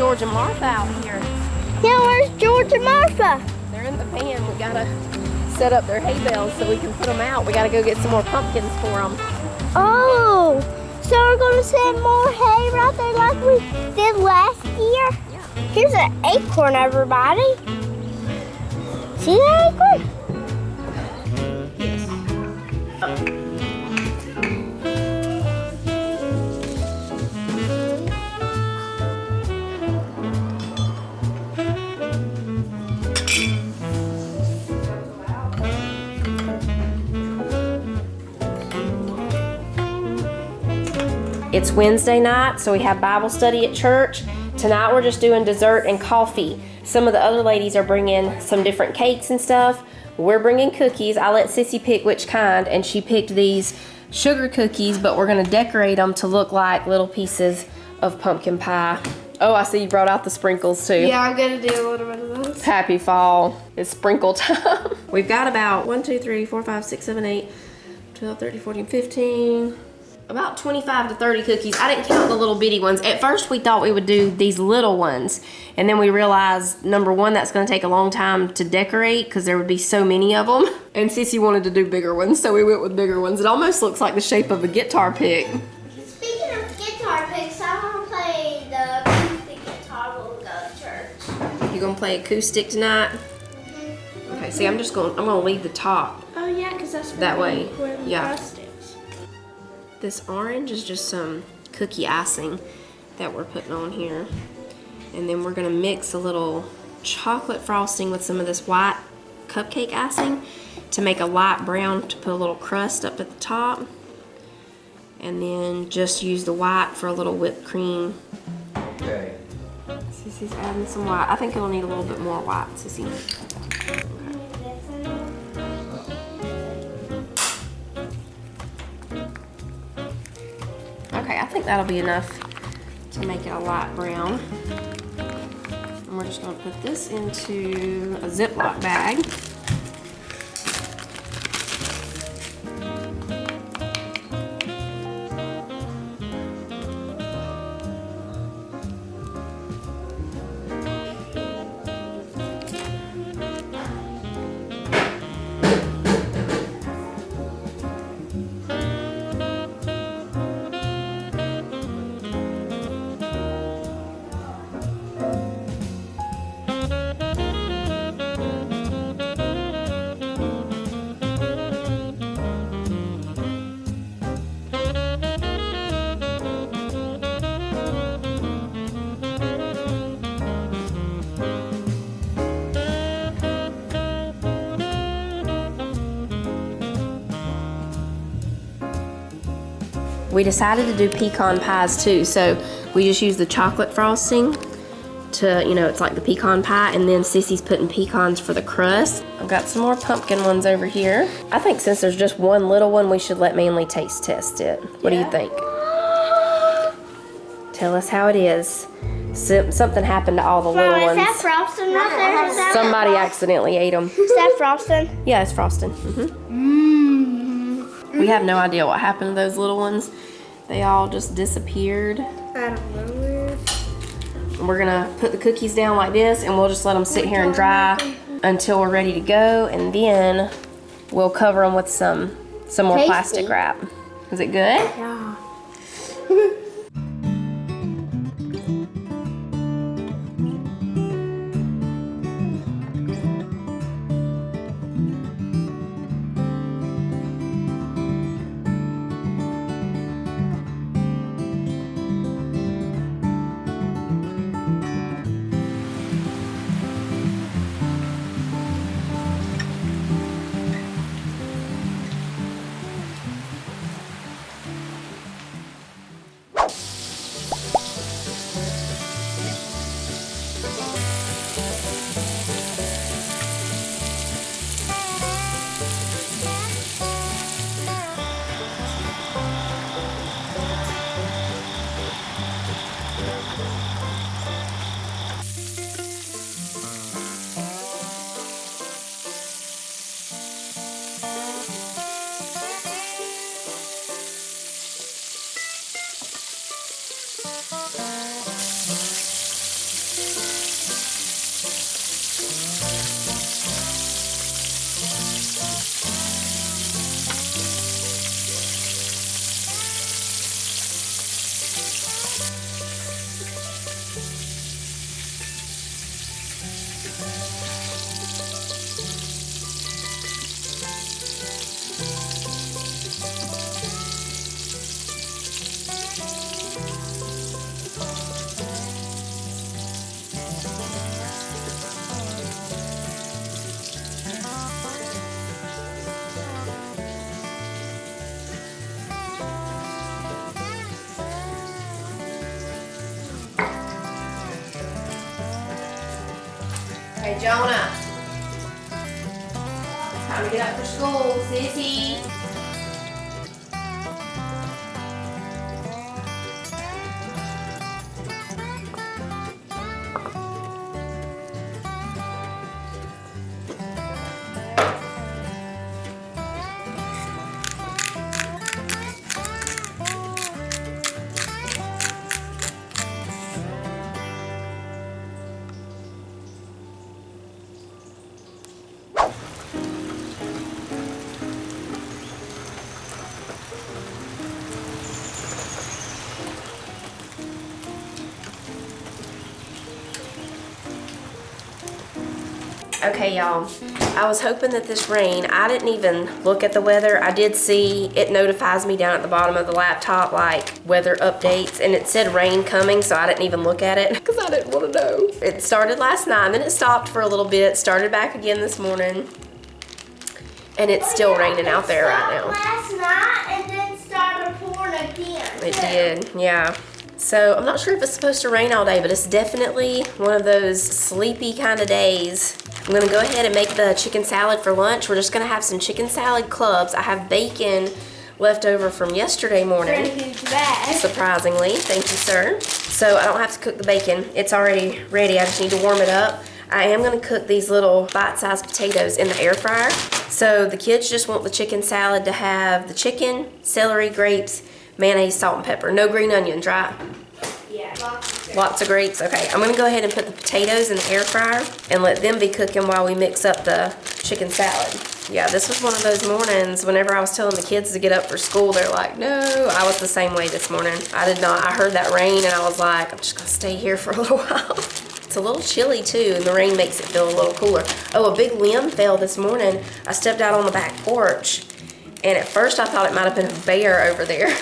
George and Martha out here. Yeah, where's George and Martha? They're in the van. We gotta set up their hay bales so we can put them out. We gotta go get some more pumpkins for them. Oh, so we're gonna send more hay right there like we did last year? Yeah. Here's an acorn, everybody. See that acorn? Yes. It's Wednesday night, so we have Bible study at church. Tonight we're just doing dessert and coffee. Some of the other ladies are bringing some different cakes and stuff. We're bringing cookies. I let Sissy pick which kind, and she picked these sugar cookies, but we're gonna decorate them to look like little pieces of pumpkin pie. Oh, I see you brought out the sprinkles too. Yeah, I'm gonna do a little bit of those. Happy fall. It's sprinkle time. We've got about 1, 2, 3, 4, 5, 6, 7, 8, 12, 13, 14, 15. About 25 to 30 cookies. I didn't count the little bitty ones. At first we thought we would do these little ones, and then we realized, number one, that's gonna take a long time to decorate because there would be so many of them. And Sissy wanted to do bigger ones, so we went with bigger ones. It almost looks like the shape of a guitar pick. Speaking of guitar picks, I want to play the acoustic guitar when we go to church. You gonna play acoustic tonight? Okay, see, I'm gonna leave the top Oh yeah, because that's that way. where the Yeah. crust is. This orange is just some cookie icing that we're putting on here. And then we're gonna mix a little chocolate frosting with some of this white cupcake icing to make a light brown, to put a little crust up at the top. And then just use the white for a little whipped cream. Okay. Sissy's adding some white. I think you'll need a little bit more white, Sissy. Okay, I think that'll be enough to make it a light brown. And we're just gonna put this into a Ziploc bag. We decided to do pecan pies too, so we just use the chocolate frosting to, you know, it's like the pecan pie, and then Sissy's putting pecans for the crust. I've got some more pumpkin ones over here. I think since there's just one little one, we should let Manly taste test it. What do you think? Tell us how it is. Something happened to all the little Mom, is that ones. frosting right there? Is that Somebody accidentally ate them. Is that frosting? Yeah, it's frosting. We have no idea what happened to those little ones. They all just disappeared. I don't know. And we're gonna put the cookies down like this, and we'll just let them sit here and dry until we're ready to go, and then we'll cover them with some more Tasty. plastic wrap. Is it good? Yeah. Jonah. Time to get up for school, Sissy. Okay, y'all, I was hoping that this rain, I didn't even look at the weather. I did see, it notifies me down at the bottom of the laptop, like weather updates, and it said rain coming, so I didn't even look at it because I didn't want to know. It started last night, and then it stopped for a little bit, started back again this morning, and it's still raining out there right now. Last night and then started pouring again. It did, yeah. So I'm not sure if it's supposed to rain all day, but it's definitely one of those sleepy kind of days. I'm gonna go ahead and make the chicken salad for lunch. We're just gonna have some chicken salad clubs. I have bacon left over from yesterday morning. Huge bag. Surprisingly, thank you, sir. So I don't have to cook the bacon. It's already ready, I just need to warm it up. I am gonna cook these little bite-sized potatoes in the air fryer. So the kids just want the chicken salad to have the chicken, celery, grapes, mayonnaise, salt, and pepper. No green onions, right? Yeah, Lots of grapes. Okay, I'm gonna go ahead and put the potatoes in the air fryer and let them be cooking while we mix up the chicken salad. Yeah, this was one of those mornings whenever I was telling the kids to get up for school, they're like, no. I was the same way this morning. I did not. I heard that rain and I was like, I'm just gonna stay here for a little while. It's a little chilly too, and the rain makes it feel a little cooler. Oh, a big limb fell this morning. I stepped out on the back porch, and at first I thought it might have been a bear over there.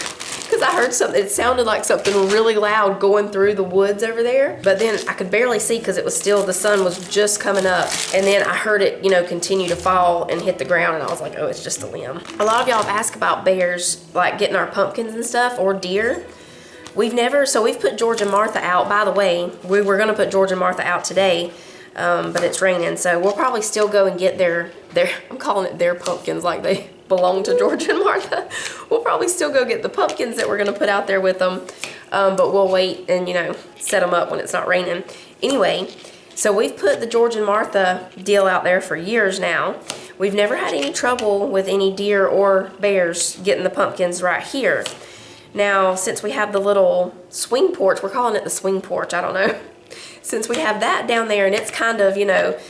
Because I heard something, it sounded like something really loud going through the woods over there. But then I could barely see because it was still, the sun was just coming up. And then I heard it, continue to fall and hit the ground, and I was like, oh, it's just a limb. A lot of y'all have asked about bears, like getting our pumpkins and stuff, or deer. We've put George and Martha out. By the way, we were gonna put George and Martha out today, but it's raining. So we'll probably still go and get their I'm calling it their pumpkins like they belong to George and Martha. We'll probably still go get the pumpkins that we're gonna put out there with them, but we'll wait and set them up when it's not raining. Anyway, so we've put the George and Martha deal out there for years now. We've never had any trouble with any deer or bears getting the pumpkins right here. Now, since we have the little swing porch, we're calling it the swing porch, I don't know. Since we have that down there and it's kind of,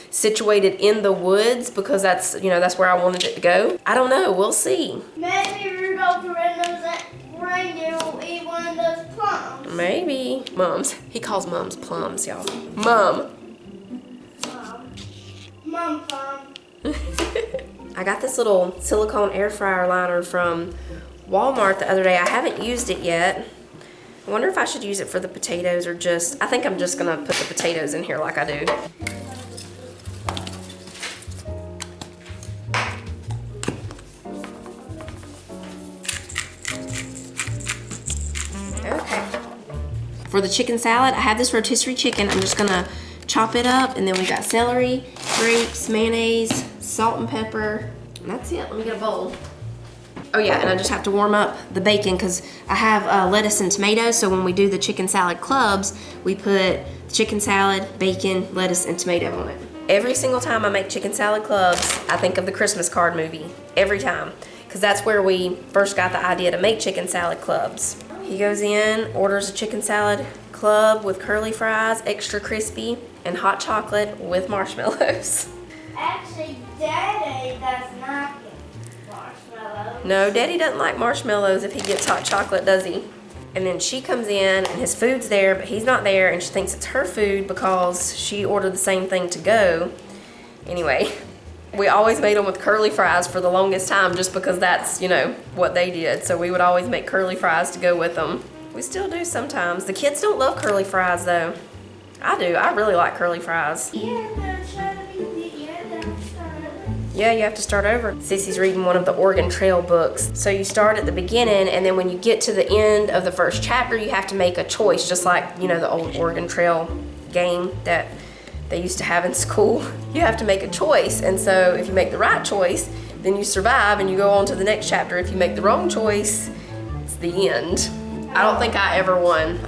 situated in the woods because that's, that's where I wanted it to go. I don't know, we'll see. Maybe Rudolph the Red-Nosed Reindeer will eat one of those plums. Maybe. Mums. He calls mums plums, y'all. Mum. Mom plum. I got this little silicone air fryer liner from Walmart the other day. I haven't used it yet. I wonder if I should use it for the potatoes or I think I'm just gonna put the potatoes in here like I do. Okay. For the chicken salad, I have this rotisserie chicken. I'm just gonna chop it up, and then we got celery, grapes, mayonnaise, salt and pepper, and that's it. Let me get a bowl. Oh yeah, and I just have to warm up the bacon because I have lettuce and tomatoes, so when we do the chicken salad clubs, we put chicken salad, bacon, lettuce, and tomato on it. Every single time I make chicken salad clubs, I think of the Christmas card movie. Every time. Because that's where we first got the idea to make chicken salad clubs. He goes in, orders a chicken salad club with curly fries, extra crispy, and hot chocolate with marshmallows. Actually, Daddy does not get marshmallows. No, Daddy doesn't like marshmallows if he gets hot chocolate, does he? And then she comes in and his food's there, but he's not there, and she thinks it's her food because she ordered the same thing to go. Anyway, we always made them with curly fries for the longest time just because that's, what they did. So we would always make curly fries to go with them. We still do sometimes. The kids don't love curly fries though. I do. I really like curly fries. Yeah, you have to start over. Sissy's reading one of the Oregon Trail books. So you start at the beginning, and then when you get to the end of the first chapter, you have to make a choice, just like, the old Oregon Trail game that they used to have in school. You have to make a choice, and so if you make the right choice, then you survive and you go on to the next chapter. If you make the wrong choice, it's the end. I don't think I ever won.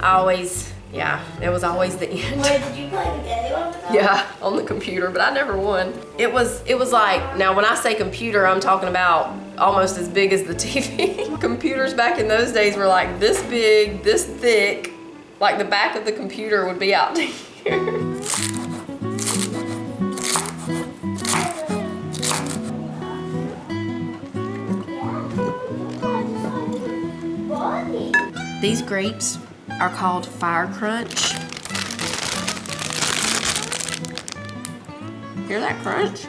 It was always the end. Wait, did you play the game on the phone? Yeah, on the computer, but I never won. It was like, now when I say computer, I'm talking about almost as big as the TV. Computers back in those days were like this big, this thick, like the back of the computer would be out here. These grapes are called Fire Crunch. Hear that crunch?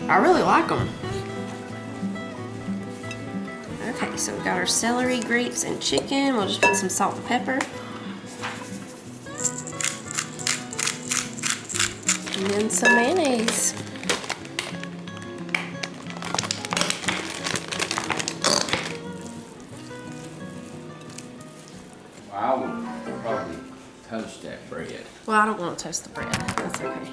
I really like them. Okay, so we got our celery, grapes, and chicken. We'll just put some salt and pepper. And then some mayonnaise. I would probably toast that bread. Well, I don't want to toast the bread. That's okay.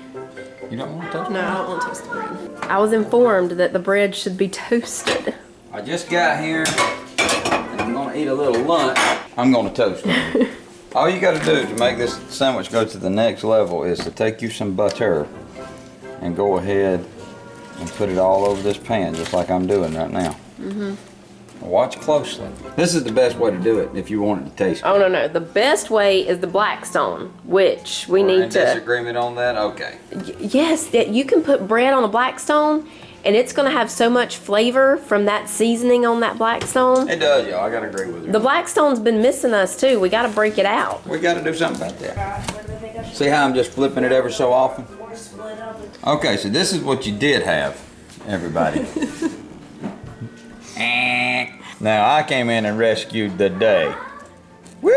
You don't want to toast it? No, I don't want to toast the bread. I was informed that the bread should be toasted. I just got here and I'm gonna eat a little lunch. I'm gonna toast it. All you gotta do to make this sandwich go to the next level is to take you some butter and go ahead and put it all over this pan just like I'm doing right now. Watch closely. This is the best way to do it if you want it to taste good. Oh, no. The best way is the Blackstone, which we We're need in to... disagreement on that? Okay. Yes, that you can put bread on a Blackstone, and it's going to have so much flavor from that seasoning on that Blackstone. It does, y'all. I gotta agree with you. The Blackstone's been missing us, too. We got to break it out. We gotta do something about that. See how I'm just flipping it ever so often? Okay, so this is what you did have, everybody. Now I came in and rescued the day. Woo!